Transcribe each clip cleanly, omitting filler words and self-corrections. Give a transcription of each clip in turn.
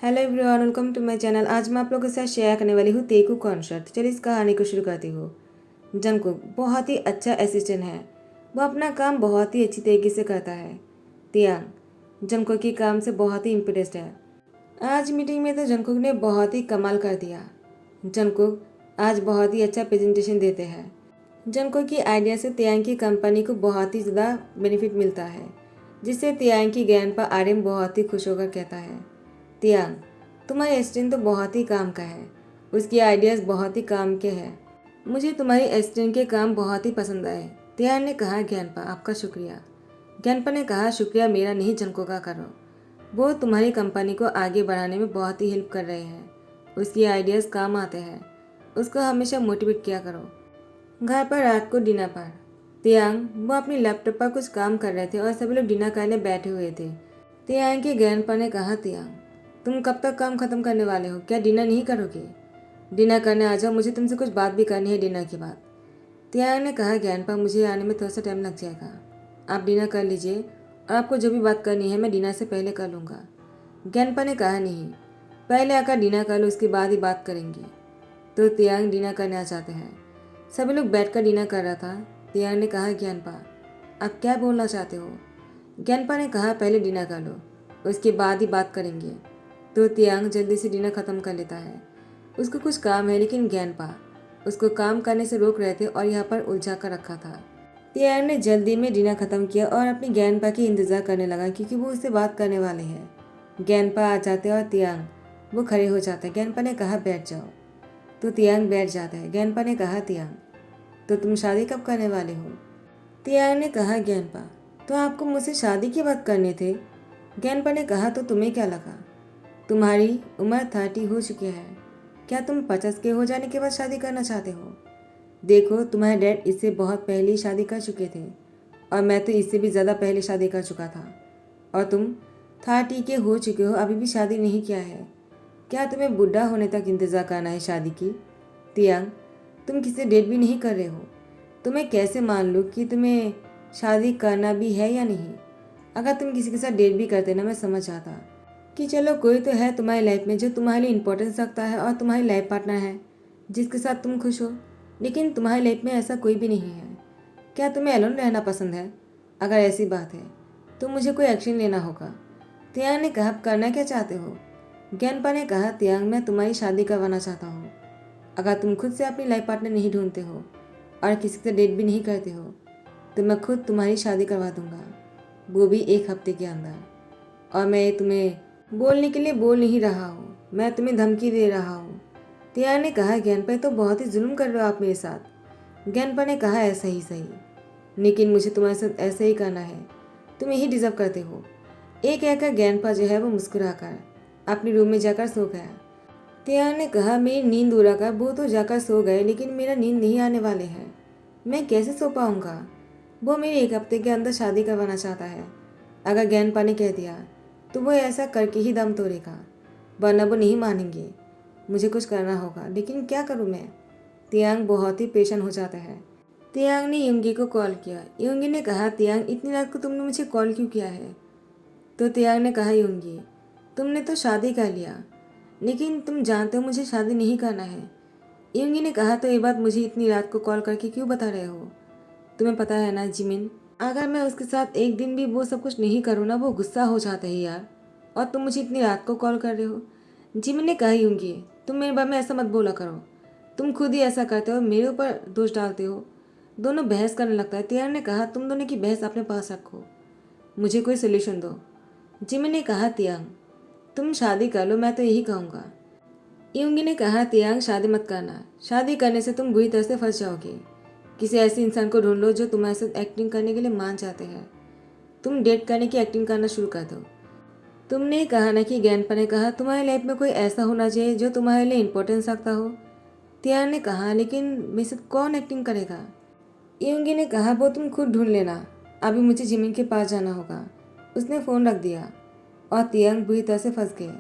Hello everyone, welcome to my channel. आज मैं आप लोगों के साथ शेयर करने वाली हूँ तेकू कॉन्सर्ट। चलिए इस कहानी को शुरू करती हूँ। जंगकुक बहुत ही अच्छा असिस्टेंट है। वो अपना काम बहुत ही अच्छी तरीके से करता है। तियांग जंगकुक के काम से बहुत ही इम्प्रेस्ड है। आज मीटिंग में तो जंगकुक ने बहुत ही कमाल कर दिया। जंगकुक आज बहुत ही अच्छा प्रेजेंटेशन देते हैं। जंगकुक की आइडिया से तियांग की कंपनी को बहुत ही ज़्यादा बेनिफिट मिलता है, जिससे तियांग की ग्रैंडपा आर्यन बहुत ही खुश होकर कहता है, तियांग तुम्हारी असिस्टेंट तो बहुत ही काम का है। उसकी आइडियाज़ बहुत ही काम के हैं। मुझे तुम्हारी असिस्टेंट के काम बहुत ही पसंद आए। तियांग ने कहा, ज्ञानपा आपका शुक्रिया। ज्ञानपा ने कहा, शुक्रिया मेरा नहीं जंको का करो। वो तुम्हारी कंपनी को आगे बढ़ाने में बहुत ही हेल्प कर रहे हैं। उसकी आइडियाज़ काम आते हैं। उसको हमेशा मोटिवेट किया करो। घर पर रात को डिनर पर तियांग वो अपनी लैपटॉप पर कुछ काम कर रहे थे और सभी लोग डिनर करने बैठे हुए थे। तियांग के ग्रैंडपा ने कहा, तियांग तुम कब तक काम खत्म करने वाले हो? क्या डिनर नहीं करोगे? डिनर करने आ जाओ, मुझे तुमसे कुछ बात भी करनी है डिनर के बाद। तियांग ने कहा, ग्रैंडपा मुझे आने में थोड़ा सा टाइम लग जाएगा। आप डिनर कर लीजिए और आपको जो भी बात करनी है मैं डिनर से पहले कर लूँगा। ग्रैंडपा ने कहा, नहीं, पहले आकर डिनर कर लो, उसके बाद ही बात करेंगे। तो तियांग डिनर करने आ जाते हैं। सभी लोग बैठकर डिनर कर रहा था। तियांग ने कहा, ज्ञानपा आप क्या बोलना चाहते हो? ज्ञानपा ने कहा, पहले डिनर कर लो, उसके बाद ही बात करेंगे। तो तियांग जल्दी से डिनर खत्म कर लेता है। उसको कुछ काम है, लेकिन ज्ञानपा उसको काम करने से रोक रहे थे और यहाँ पर उलझा कर रखा था। तियांग ने जल्दी में डिनर खत्म किया और अपनी ज्ञानपा की इंतजार करने लगा, क्योंकि वो उससे बात करने वाले हैं। ज्ञानपा आ जाते और तियांग वो खड़े हो जाते हैं। ज्ञानपा ने कहा, बैठ जाओ। तो तियांग बैठ जाता है। ज्ञानपा ने कहा, तियांग तो तुम शादी कब करने वाले हो? तियांग ने कहा, ज्ञानपा तो आपको मुझसे शादी की बात करने थे? ज्ञानपा ने कहा, तो तुम्हें क्या लगा? तुम्हारी उम्र 30 हो चुकी है। क्या तुम 50 के हो जाने के बाद शादी करना चाहते हो? देखो, तुम्हारे डैड इससे बहुत पहले ही शादी कर चुके थे और मैं तो इससे भी ज़्यादा पहले शादी कर चुका था, और तुम 30 के हो चुके हो, अभी भी शादी नहीं किया है। क्या तुम्हें बुढ़ा होने तक इंतज़ार करना है शादी की? तियांग तुम किसी डेट भी नहीं कर रहे हो। तुम्हें कैसे मान लूँ कि तुम्हें शादी करना भी है या नहीं? अगर तुम किसी के साथ डेट भी करते ना, मैं समझ जाता कि चलो कोई तो है तुम्हारी लाइफ में जो तुम्हारे लिए इम्पोर्टेंस रखता है और तुम्हारी लाइफ पार्टनर है जिसके साथ तुम खुश हो। लेकिन तुम्हारी लाइफ में ऐसा कोई भी नहीं है। क्या तुम्हें अलोन रहना पसंद है? अगर ऐसी बात है तो मुझे कोई एक्शन लेना होगा। तियांग ने कहा, करना क्या चाहते हो? ज्ञानपा ने कहा, तियांग मैं तुम्हारी शादी करवाना चाहता हूँ। अगर तुम खुद से अपनी लाइफ पार्टनर नहीं ढूंढते हो और किसी से डेट भी नहीं करते हो तो मैं खुद तुम्हारी शादी करवा दूंगा, वो भी 1 हफ्ते के अंदर। और मैं तुम्हें बोलने के लिए बोल नहीं रहा हूँ, मैं तुम्हें धमकी दे रहा हूँ। तियांग ने कहा, ज्ञानपा तो बहुत ही जुल्म कर रहे हो आप मेरे साथ। ज्ञानपा ने कहा, ऐसा ही सही, लेकिन मुझे तुम्हारे साथ ऐसा ही करना है। तुम यही डिजर्व करते हो। एक कहकर ज्ञानपा जो है वो मुस्कुराकर अपने रूम में जाकर सो गया। तियांग ने कहा, मेरी नींद उड़ा कर वो तो जाकर सो गए, लेकिन मेरा नींद नहीं आने वाले हैं। मैं कैसे सो पाऊंगा? वो मेरी 1 हफ्ते के अंदर शादी करवाना चाहता है। अगर ज्ञानपा ने कह दिया तो वो ऐसा करके ही दम तोड़ेगा, वरना वो नहीं मानेंगे। मुझे कुछ करना होगा, लेकिन क्या करूँ मैं? तियांग बहुत ही पेशेंट हो जाता है। तियांग ने युंगी को कॉल किया। युंगी ने कहा, तियांग इतनी रात को तुमने मुझे कॉल क्यों किया है? तो तियांग ने कहा, युंगी तुमने तो शादी कर लिया, लेकिन तुम जानते हो मुझे शादी नहीं करना है। युंगी ने कहा, तो ये बात मुझे इतनी रात को कॉल करके क्यों बता रहे हो? तुम्हें पता है ना जिमिन, अगर मैं उसके साथ एक दिन भी वो सब कुछ नहीं करूँ ना, वो गुस्सा हो जाता है यार। और तुम मुझे इतनी रात को कॉल कर रहे हो। जिमिन ने कहा, युंगी तुम मेरे बारे में ऐसा मत बोला करो। तुम खुद ही ऐसा करते हो, मेरे ऊपर दोष डालते हो। दोनों बहस करने लगता है। तियांग ने कहा, तुम दोनों की बहस अपने पास रखो, मुझे कोई सोल्यूशन दो। जिमिन ने कहा, तियांग तुम शादी कर लो, मैं तो यही कहूँगा। युंगी ने कहा, तियांग शादी मत करना, शादी करने से तुम बुरी तरह से फंस जाओगे। किसी ऐसे इंसान को ढूंढ लो जो तुम्हारे साथ एक्टिंग करने के लिए मान जाते हैं। तुम डेट करने की एक्टिंग करना शुरू कर दो। तुमने कहा ना कि ज्ञानपा ने कहा तुम्हारी लाइफ में कोई ऐसा होना चाहिए जो तुम्हारे लिए इम्पोर्टेंस रखता हो। तियांग ने कहा, लेकिन मेरे साथ कौन एक्टिंग करेगा? युंगी ने कहा, वो तुम खुद ढूंढ लेना, अभी मुझे जिमिन के पास जाना होगा। उसने फ़ोन रख दिया और तियांग बुरी तरह से फंस गए।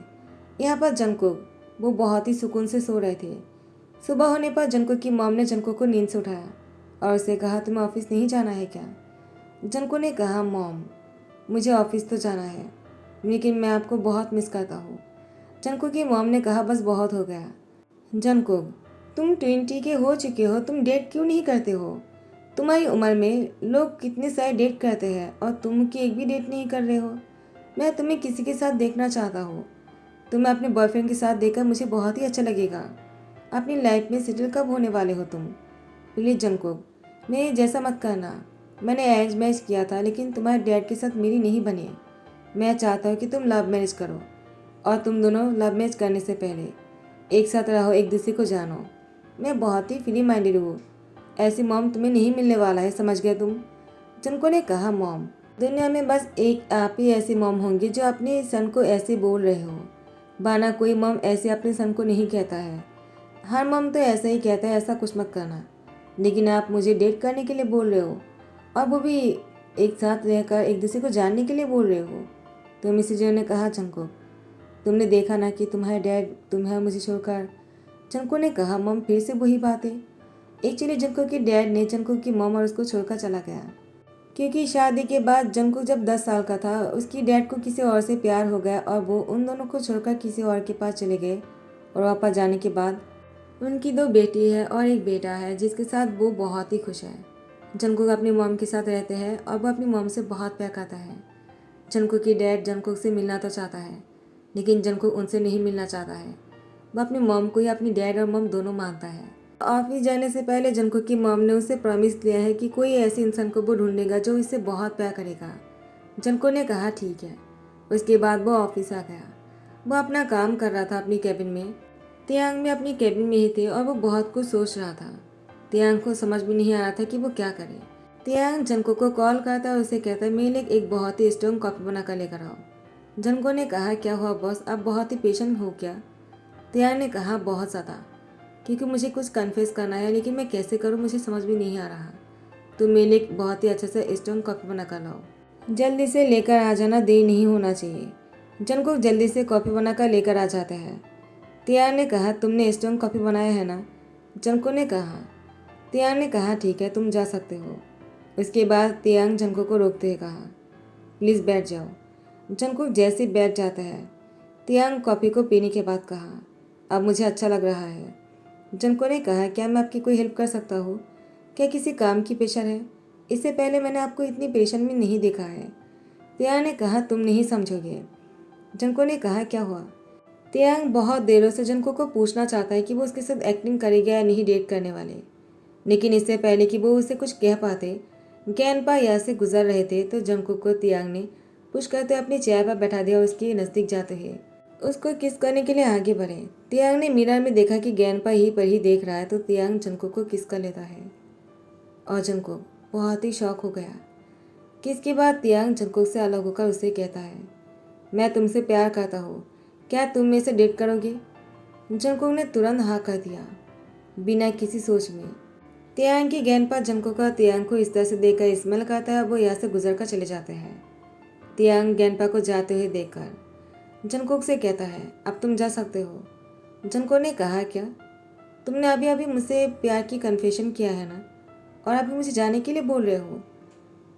यहाँ पर जंगकुक वो बहुत ही सुकून से सो रहे थे। सुबह होने पर जंगकुक की मॉम ने जंगकुक को नींद से उठाया और उसे कहा, तुम्हें ऑफिस नहीं जाना है क्या? जंगकुक ने कहा, मॉम मुझे ऑफिस तो जाना है, लेकिन मैं आपको बहुत मिस करता हूँ। जंगकुक की मॉम ने कहा, बस बहुत हो गया। जंगकुक, तुम 20 के हो चुके हो, तुम डेट क्यों नहीं करते हो? तुम्हारी उम्र में लोग कितने सारे डेट करते हैं और तुम की एक भी डेट नहीं कर रहे हो। मैं तुम्हें किसी के साथ देखना चाहता हूँ। तुम्हें अपने बॉयफ्रेंड के साथ देखकर मुझे बहुत ही अच्छा लगेगा। अपनी लाइफ में सेटल कब होने वाले हो तुम? प्लीज़ जंगकुक, मेरे जैसा मत करना। मैंने अरेंज मैरिज किया था लेकिन तुम्हारे डैड के साथ मेरी नहीं बनी। मैं चाहता हूँ कि तुम लव मैरिज करो और तुम दोनों लव मैरिज करने से पहले एक साथ रहो, एक दूसरे को जानो। मैं बहुत ही फ्री माइंडेड हूँ। ऐसी मॉम तुम्हें नहीं मिलने वाला है, समझ गए तुम? जंको ने कहा, मॉम, दुनिया में बस एक आप ही ऐसी मॉम होंगी जो अपने सन को ऐसे बोल रहे हो, वरना कोई मॉम ऐसे अपने सन को नहीं कहता है। हर मॉम तो ऐसा ही कहता है, ऐसा कुछ मत करना। लेकिन आप मुझे डेट करने के लिए बोल रहे हो और वो भी एक साथ रहकर एक दूसरे को जानने के लिए बोल रहे हो। तो मिसेज ने कहा, जंको, तुमने देखा ना कि तुम्हारे डैड तुम्हें मुझे छोड़कर। जंको ने कहा, मॉम फिर से वही बात है। एक्चुअली जंको के डैड ने जंको की मॉम और उसको छोड़कर चला गया, क्योंकि शादी के बाद जंको जब 10 साल का था उसकी डैड को किसी और से प्यार हो गया और वो उन दोनों को छोड़कर किसी और के पास चले गए। और वापस जाने के बाद उनकी 2 बेटी है और एक बेटा है जिसके साथ वो बहुत ही खुश है। जंकुक अपनी मॉम के साथ रहते हैं और वो अपनी मॉम से बहुत प्यार करता है। जंकुक की डैड जंकुक से मिलना तो चाहता है लेकिन जंकुक उनसे नहीं मिलना चाहता है। वो अपनी मॉम को ही अपनी डैड और मॉम दोनों मानता है। ऑफिस जाने से पहले जंकुक की मॉम ने उसे प्रॉमिस दिया है कि कोई ऐसे इंसान को वो ढूंढेगा जो इससे बहुत प्यार करेगा। जंकुक ने कहा, ठीक है। उसके बाद वो ऑफिस आ गया। वो अपना काम कर रहा था अपनी कैबिन में। तियांग भी अपनी कैबिन में ही थे और वो बहुत कुछ सोच रहा था। तियांग को समझ भी नहीं आ रहा था कि वो क्या करे। तियांग जंकुक को कॉल करता और उसे कहता, मेरे लिए एक बहुत ही स्ट्रॉन्ग कॉफी बनाकर लेकर आओ। जंकुक ने कहा, क्या हुआ बॉस, आप बहुत ही पेशेंट हो क्या? तियांग ने कहा, बहुत ज़्यादा, क्योंकि मुझे कुछ कन्फेस करना है लेकिन मैं कैसे करूँ मुझे समझ भी नहीं आ रहा। तो मेरे लिए बहुत ही अच्छे से स्ट्रॉन्ग कॉफ़ी बना कर लाओ। जल्दी से लेकर आ जाना, देर नहीं होना चाहिए। जंकुक जल्दी से कॉफ़ी बनाकर लेकर आ जाते हैं। तियांग ने कहा, तुमने स्ट्रॉन्ग कॉफ़ी बनाया है ना? जंकुक ने कहा। तियांग ने कहा, ठीक है, तुम जा सकते हो। उसके बाद तियांग जंकुक को रोकते हुए कहा, प्लीज़ बैठ जाओ। जंकुक जैसे बैठ जाता है। तियांग कॉफ़ी को पीने के बाद कहा, अब मुझे अच्छा लग रहा है। जंकुक ने कहा, क्या मैं आपकी कोई हेल्प कर सकता हूँ? क्या किसी काम की प्रेशर है? इससे पहले मैंने आपको इतनी पेशेंट में नहीं देखा है। तियांग ने कहा, तुम नहीं समझोगे। जंकुक ने कहा, क्या हुआ? तियांग बहुत देरों से जंकुक को पूछना चाहता है कि वो उसके साथ एक्टिंग करेगा या नहीं डेट करने वाले, लेकिन इससे पहले कि वो उसे कुछ कह पाते, गैनपा यहाँ से गुजर रहे थे तो जंकुक को तियांग ने पुश करते अपनी चेयर पर बैठा दिया और उसके नज़दीक जाते हुए उसको किस करने के लिए आगे बढ़े। तियांग ने मिरर में देखा कि गैनपा ही पर ही देख रहा है तो तियांग जंकुक को किस कर लेता है और जंकुक बहुत ही शौक हो गया। किस के बाद तियांग जंकुक से अलग होकर उसे कहता है, मैं तुमसे प्यार करता हूँ, क्या तुम मेरे से डेट करोगे? जंकुक ने तुरंत हाँ कर दिया, बिना किसी सोच में। तियांग की गेंद पर जंकुक का तियांग को इस तरह से देखकर स्मेल करता है और वो यहाँ से गुजर कर चले जाते हैं। तियांग गेंदपा को जाते हुए देखकर जंकुक से कहता है, अब तुम जा सकते हो। जंकुक ने कहा, क्या तुमने अभी अभी मुझसे प्यार की कन्फेशन किया है ना, और अभी मुझे जाने के लिए बोल रहे हो?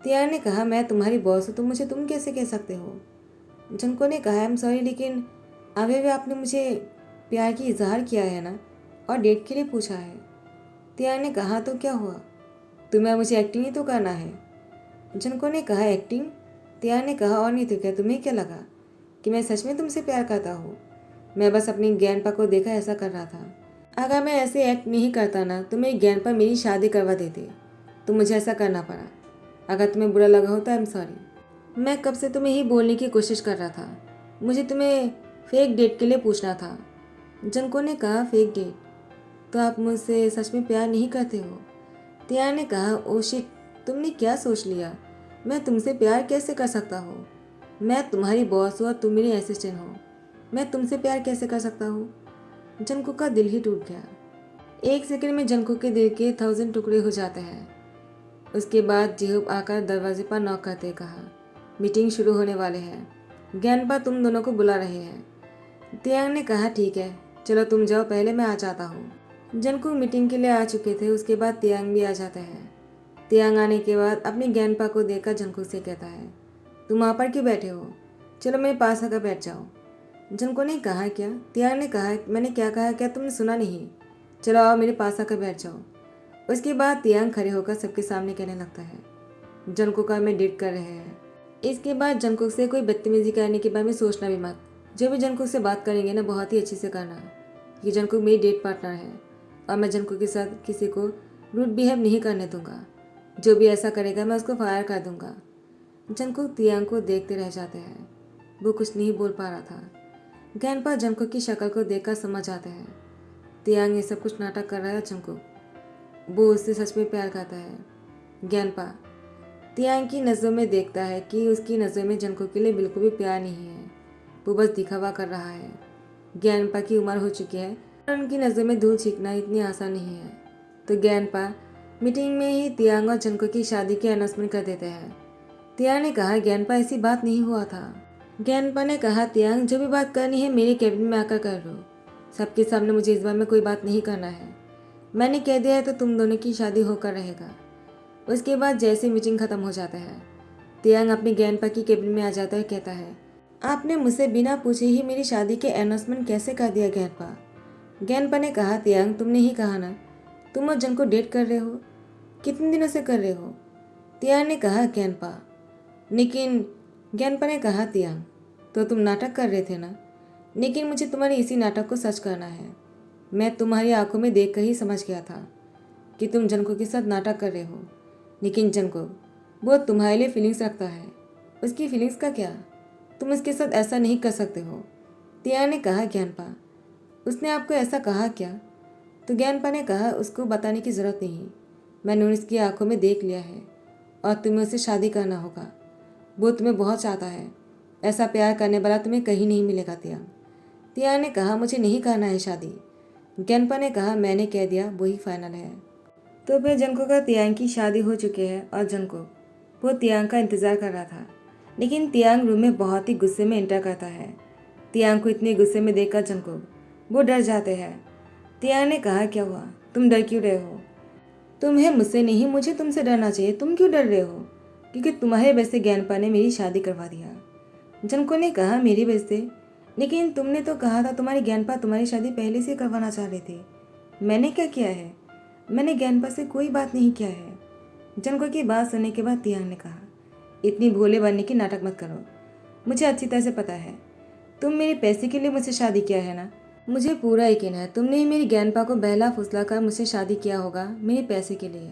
तियांग ने कहा, मैं तुम्हारी बॉस हूँ तो मुझे तुम कैसे कह सकते हो? जंकुक ने कहा, आई एम सॉरी, लेकिन अभी भी आपने मुझे प्यार की इजहार किया है ना, और डेट के लिए पूछा है। तियांग ने कहा, तो क्या हुआ, तुम्हें मुझे एक्टिंग ही तो करना है। जंकुक ने कहा, एक्टिंग? तियांग ने कहा, और नहीं तो क्या, तुम्हें क्या लगा कि मैं सच में तुमसे प्यार करता हूँ? मैं बस अपनी ज्ञानपा को देखा ऐसा कर रहा था। अगर मैं ऐसे एक्ट नहीं करता ना तो मेरी ज्ञानपा मेरी शादी करवा देते, तो मुझे ऐसा करना पड़ा। अगर तुम्हें बुरा लगा हो तो आई एम सॉरी। मैं कब से तुम्हें ही बोलने की कोशिश कर रहा था, मुझे तुम्हें फेक डेट के लिए पूछना था। जंकुक ने कहा, फेक डेट? तो आप मुझसे सच में प्यार नहीं करते हो? तियांग ने कहा, ओ शिट, तुमने क्या सोच लिया, मैं तुमसे प्यार कैसे कर सकता हूँ? मैं तुम्हारी बॉस हूँ और तुम मेरी असिस्टेंट हो, मैं तुमसे प्यार कैसे कर सकता हूँ? जंकुक का दिल ही टूट गया। एक सेकंड में जंकुक के दिल के 1000 टुकड़े हो जाते हैं। उसके बाद जिहुब आकर दरवाजे पर नॉक करते कहा, मीटिंग शुरू होने वाले हैं, ज्ञानपा तुम दोनों को बुला रहे हैं। तियांग ने कहा, ठीक है, चलो तुम जाओ, पहले मैं आ जाता हूँ। जंकुक मीटिंग के लिए आ चुके थे। उसके बाद तियांग भी आ जाते हैं। तियांग आने के बाद अपनी ज्ञानपा को देखकर जंकुक से कहता है, तुम वहाँ पर क्यों बैठे हो, चलो मेरे पास आकर बैठ जाओ। जनको ने कहा क्या? तियांग ने कहा मैंने क्या कहा, क्या तुमने सुना नहीं? चलो आओ मेरे पास आकर बैठ जाओ। उसके बाद तियांग खड़े होकर सबके सामने कहने लगता है जनको का मैं डेट कर रहे हैं। इसके बाद जंकुक से कोई बदतमीजी करने के बारे में सोचना भी मत। जो भी जंकुक से बात करेंगे ना बहुत ही अच्छे से करना। ये जंकुक मेरी डेट पार्टनर है और मैं जंकुक के साथ किसी को रूड बिहेव नहीं करने दूंगा। जो भी ऐसा करेगा मैं उसको फायर कर दूंगा। जंकुक तियांग को देखते रह जाते हैं। वो कुछ नहीं बोल पा रहा था। ज्ञानपा जंकुक की शक्ल को देखकर समझ आते हैं तियांग ये सब कुछ नाटक कर रहा है। जंकुक वो उससे सच में प्यार करता है। ज्ञानपा तियांग की नज़रों में देखता है कि उसकी नज़रों में जंकुक के लिए बिल्कुल भी प्यार नहीं है। वो बस दिखावा कर रहा है। ज्ञानपा की उम्र हो चुकी है और उनकी नज़रों में धूल छींकना इतनी आसान नहीं है। तो ज्ञानपा मीटिंग में ही तियांग और जंकुक की शादी के अनाउंसमेंट कर देते हैं। तियांग ने कहा ज्ञानपा ऐसी बात नहीं हुआ था। ज्ञानपा ने कहा तियांग जो भी बात करनी है मेरे कैबिन में आकर कर लो। सबके सामने मुझे इस बार में कोई बात नहीं करना है। मैंने कह दिया है तो तुम दोनों की शादी होकर रहेगा। उसके बाद जैसे मीटिंग खत्म हो जाता है तियांग अपनी ज्ञानपा की केबिन में आ जाता है। कहता है आपने मुझसे बिना पूछे ही मेरी शादी के अनाउंसमेंट कैसे कर दिया ज्ञानपा? ज्ञानपा ने कहा तियांग तुमने ही कहा ना तुम और जंको डेट कर रहे हो। कितने दिनों से कर रहे हो? तियांग ने कहा ज्ञानपा। लेकिन ज्ञानपा ने कहा तियांग तो तुम नाटक कर रहे थे ना? लेकिन मुझे तुम्हारे इसी नाटक को सच करना है। मैं तुम्हारी आंखों में देख कर ही समझ गया था कि तुम जंको के साथ नाटक कर रहे हो। लेकिन जंको वो तुम्हारे लिए फीलिंग्स रखता है। उसकी फीलिंग्स का क्या? तुम उसके साथ ऐसा नहीं कर सकते हो। तियांग ने कहा ज्ञानपा उसने आपको ऐसा कहा क्या? तो ज्ञानपा ने कहा उसको बताने की ज़रूरत नहीं। मैंने उसकी आंखों में देख लिया है और तुम्हें उससे शादी करना होगा। वो तुम्हें बहुत चाहता है। ऐसा प्यार करने वाला तुम्हें कहीं नहीं मिलेगा तियांग। तियांग ने कहा मुझे नहीं करना है शादी। ज्ञानपा ने कहा मैंने कह दिया वही फाइनल है। तो फिर जंकुक का तियांग की शादी हो चुकी है और जंकुक वो तियांग का इंतज़ार कर रहा था। लेकिन तियांग रूम में बहुत ही गुस्से में एंटर करता है। तियांग को इतने गुस्से में देखकर जंकुक वो डर जाते हैं। तियांग ने कहा क्या हुआ? तुम डर क्यों रहे हो? तुम्हें मुझसे नहीं मुझे तुमसे डरना चाहिए। तुम क्यों डर रहे हो? क्योंकि तुम्हारे वजह से ज्ञानपा ने मेरी शादी करवा दिया। जंकुक ने कहा मेरी वजह से? लेकिन तुमने तो कहा था तुम्हारी ज्ञानपा तुम्हारी शादी पहले से करवाना चाह रहे थे। मैंने क्या किया है? मैंने ज्ञानपा से कोई बात नहीं किया है। जंकुक की बात सुनने के बाद तियांग ने कहा इतनी भोले बनने की नाटक मत करो। मुझे अच्छी तरह से पता है तुम मेरे पैसे के लिए मुझसे शादी किया है ना। मुझे पूरा यकीन है तुमने ही मेरी ज्ञानपा को बहला फुसला कर मुझसे शादी किया होगा मेरे पैसे के लिए।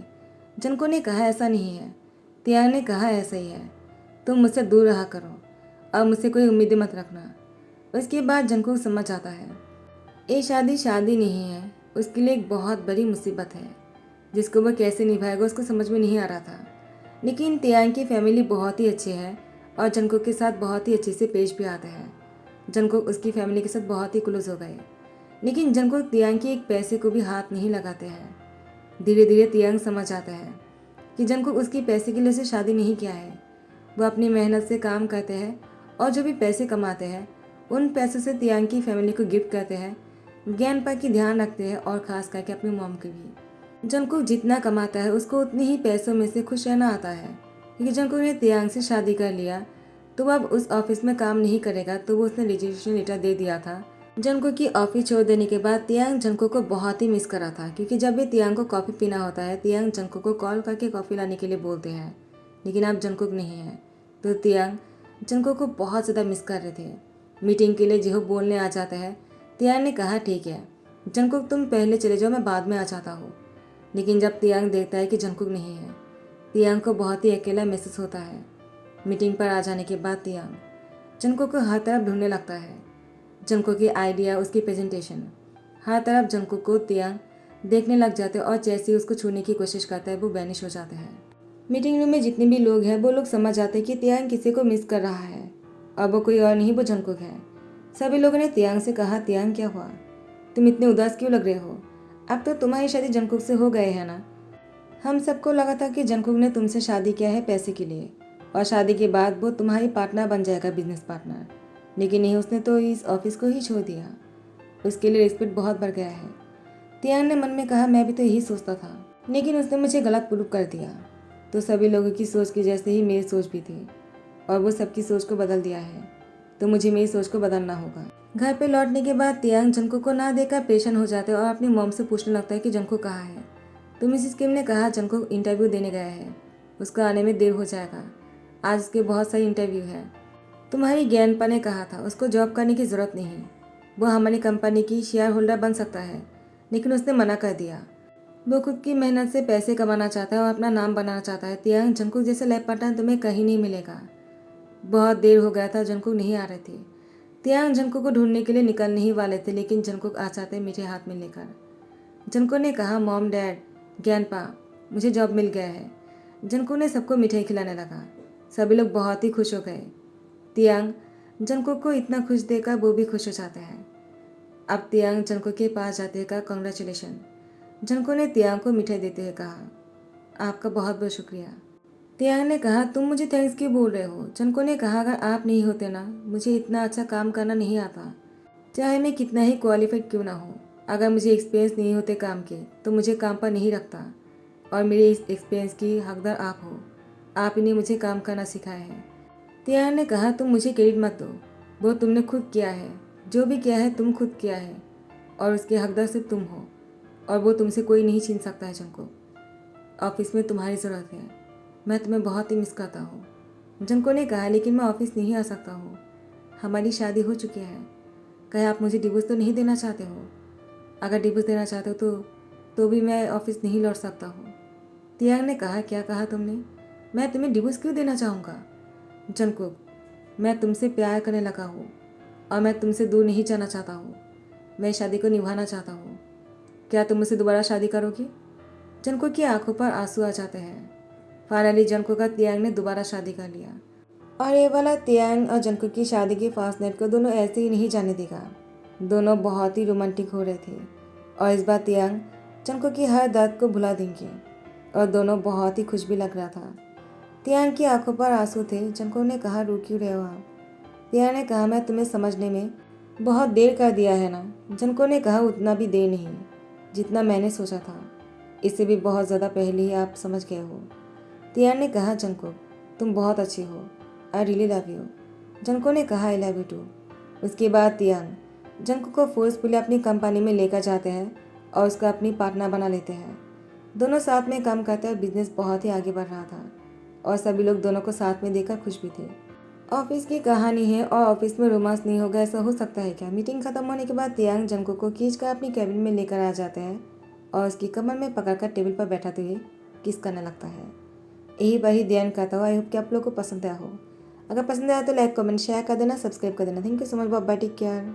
जंकुक ने कहा ऐसा नहीं है। तियांग ने कहा ऐसा ही है। तुम मुझसे दूर रहा करो और मुझसे कोई उम्मीदें मत रखना। उसके बाद जंकुक समझ आता है ये शादी शादी नहीं है। उसके लिए एक बहुत बड़ी मुसीबत है जिसको वह कैसे निभाएगा उसको समझ में नहीं आ रहा था। लेकिन तियांग की फैमिली बहुत ही अच्छी है और जंकुक के साथ बहुत ही अच्छे से पेश भी आते हैं। जंकुक उसकी फैमिली के साथ बहुत ही क्लोज हो गए। लेकिन जंकुक तियांग की एक पैसे को भी हाथ नहीं लगाते हैं। धीरे धीरे तियांग समझ आता है कि जंकुक उसकी पैसे के लिए उसे शादी नहीं किया है। वह अपनी मेहनत से काम करते हैं और जो भी पैसे कमाते हैं उन पैसों से तियांग की फैमिली को गिफ्ट करते हैं। ज्ञानपा की ध्यान रखते हैं और ख़ास करके अपनी मॉम की भी। जंकुक जितना कमाता है उसको उतने ही पैसों में से खुश रहना आता है। क्योंकि जंकुक ने तियांग से शादी कर लिया तो अब उस ऑफिस में काम नहीं करेगा। तो वो उसने रजिस्ट्रेशन लेटर दे दिया था। जंकुक की ऑफिस छोड़ देने के बाद तियांग जंकुक को बहुत ही मिस करा था। क्योंकि जब भी तियांग को कॉफ़ी पीना होता है तियांग जंकुक को कॉल करके कॉफ़ी लाने के लिए बोलते हैं। लेकिन अब जंकुक नहीं है तो तियांग जंकुक को बहुत ज़्यादा मिस कर रहे थे। मीटिंग के लिए जिहो बोलने आ जाता है। तियांग ने कहा ठीक है जंकुक तुम पहले चले जाओ मैं बाद में आ जाता हूँ। लेकिन जब तियांग देखता है कि जंकुक नहीं है तियांग को बहुत ही अकेला महसूस होता है। मीटिंग पर आ जाने के बाद तियांग जंकुक को हर तरफ ढूंढने लगता है। जंकुक की आइडिया उसकी प्रेजेंटेशन हर तरफ जंकुक को तियांग देखने लग जाते हैं और जैसे ही उसको छूने की कोशिश करता है वो वैनिश हो जाता है। मीटिंग रूम में जितने भी लोग हैं वो लोग समझ जाते हैं कि तियांग किसी को मिस कर रहा है और वो कोई और नहीं वो जंकुक है। सभी लोगों ने तियांग से कहा तियांग क्या हुआ? तुम इतने उदास क्यों लग रहे हो? अब तो तुम्हारी शादी जंकुक से हो गए है ना। हम सबको लगा था कि जंकुक ने तुमसे शादी किया है पैसे के लिए और शादी के बाद वो तुम्हारी पार्टनर बन जाएगा बिजनेस पार्टनर। लेकिन नहीं उसने तो इस ऑफिस को ही छोड़ दिया। उसके लिए रिस्पेक्ट बहुत बढ़ गया है। तियांग ने मन में कहा मैं भी तो यही सोचता था लेकिन उसने मुझे गलत प्रूफ कर दिया। तो सभी लोगों की सोच की जैसे ही मेरी सोच भी थी और वो सबकी सोच को बदल दिया है। तो मुझे मेरी सोच को बदलना होगा। घर पे लौटने के बाद तियांग जंकुक को ना देखकर परेशान हो जाते हैं और अपनी मॉम से पूछने लगता है कि जंकुक कहाँ है। तो मिसिस किम ने कहा जंकुक इंटरव्यू देने गया है, उसका आने में देर हो जाएगा, आज उसके बहुत सारी इंटरव्यू है। तुम्हारी ज्ञानपा ने कहा था उसको जॉब करने की ज़रूरत नहीं, वो हमारी कंपनी की शेयर होल्डर बन सकता है, लेकिन उसने मना कर दिया। वो खुद की मेहनत से पैसे कमाना चाहता है और अपना नाम बनाना चाहता है। तियांग जंकुक जैसे लैब पार्टनर तुम्हें कहीं नहीं मिलेगा। बहुत देर हो गया था, जंकुक नहीं आ रहे थे। तियांग जंकुक को ढूंढने के लिए निकलने ही वाले थे, लेकिन जंकुक आ जाते मीठे हाथ में लेकर। जंकुक ने कहा मॉम डैड ज्ञानपा मुझे जॉब मिल गया है। जंकुक ने सबको मिठाई खिलाने लगा। सभी लोग बहुत ही खुश हो गए। तियांग जंकुक को इतना खुश देखकर वो भी खुश हो जाते हैं। अब तियांग जंकुक के पास जाते हुए कहा कॉन्ग्रेचुलेशन। जंकुक ने तियांग को मिठाई देते हुए कहा आपका बहुत बहुत शुक्रिया। तियांग ने कहा तुम मुझे थैंक्स क्यों बोल रहे हो। जंकुक ने कहा अगर आप नहीं होते ना मुझे इतना अच्छा काम करना नहीं आता, चाहे मैं कितना ही क्वालिफाइड क्यों ना हो। अगर मुझे एक्सपीरियंस नहीं होते काम के तो मुझे काम पर नहीं रखता, और मेरे इस एक्सपीरियंस की हकदार आप हो। आप ही ने मुझे काम करना सिखाया है। तियांग ने कहा तुम मुझे क्रेडिट मत दो, वो तुमने खुद किया है, जो भी किया है तुम खुद किया है, और उसके हकदार सिर्फ तुम हो, और वो तुमसे कोई नहीं छीन सकता है। जंकुक ऑफिस में तुम्हारी ज़रूरत है, मैं तुम्हें बहुत ही मिस करता हूँ। जंकुक ने कहा लेकिन मैं ऑफिस नहीं आ सकता हूँ, हमारी शादी हो चुकी है। कहीं आप मुझे डिवोर्स तो नहीं देना चाहते हो। अगर डिवोर्स देना चाहते हो तो भी मैं ऑफिस नहीं लौट सकता हूँ। तियांग ने कहा क्या कहा तुमने, मैं तुम्हें डिवोर्स क्यों देना चाहूँगा। जंकुक मैं तुमसे प्यार करने लगा हूँ और मैं तुमसे दूर नहीं जाना चाहता हूँ, मैं शादी को निभाना चाहता हूँ। क्या तुम मुझसे दोबारा शादी करोगी। जंकुक की आंखों पर आंसू आ जाते हैं। फाइनली जंकुक का तियांग ने दोबारा शादी कर लिया, और ये वाला तियांग और जंकुक की शादी की फास्ट नाइट को दोनों ऐसे ही नहीं जाने देगा। दोनों बहुत ही रोमांटिक हो रहे थे, और इस बार तियांग जंकुक की हर दर्द को भुला देंगे, और दोनों बहुत ही खुश भी लग रहा था। तियांग की आंखों पर आंसू थे। जंकुक ने कहा रो क्यों रहे हो आप। तियांग ने कहा मैं तुम्हें समझने में बहुत देर कर दिया है ना। जंकुक ने कहा उतना भी देर नहीं जितना मैंने सोचा था, इससे भी बहुत ज़्यादा पहले ही आप समझ गए हो। तियांग ने कहा जंकुक तुम बहुत अच्छी हो, I really love you. Jungkook ने कहा आई लव यू टू। उसके बाद तियांग जंकुक को फोर्सफुली अपनी कंपनी में लेकर जाते हैं और उसका अपनी पार्टनर बना लेते हैं। दोनों साथ में काम करते और बिजनेस बहुत ही आगे बढ़ रहा था, और सभी लोग दोनों को साथ में देखकर खुश भी थे। ऑफिस की कहानी है और ऑफिस में रोमांस नहीं होगा ऐसा हो सकता है क्या। मीटिंग खत्म होने के बाद तियांग जंकुक को खींचकर अपनी कैबिन में लेकर आ जाते हैं और उसकी कमर में पकड़कर टेबल पर बैठाते हुए किस करने लगता है। यही वही ध्यान करता हुआ। आई होप कि आप लोगों को पसंद आया हो। अगर पसंद आया तो लाइक कमेंट शेयर कर देना, सब्सक्राइब कर देना। Thank you so much, bye, take care.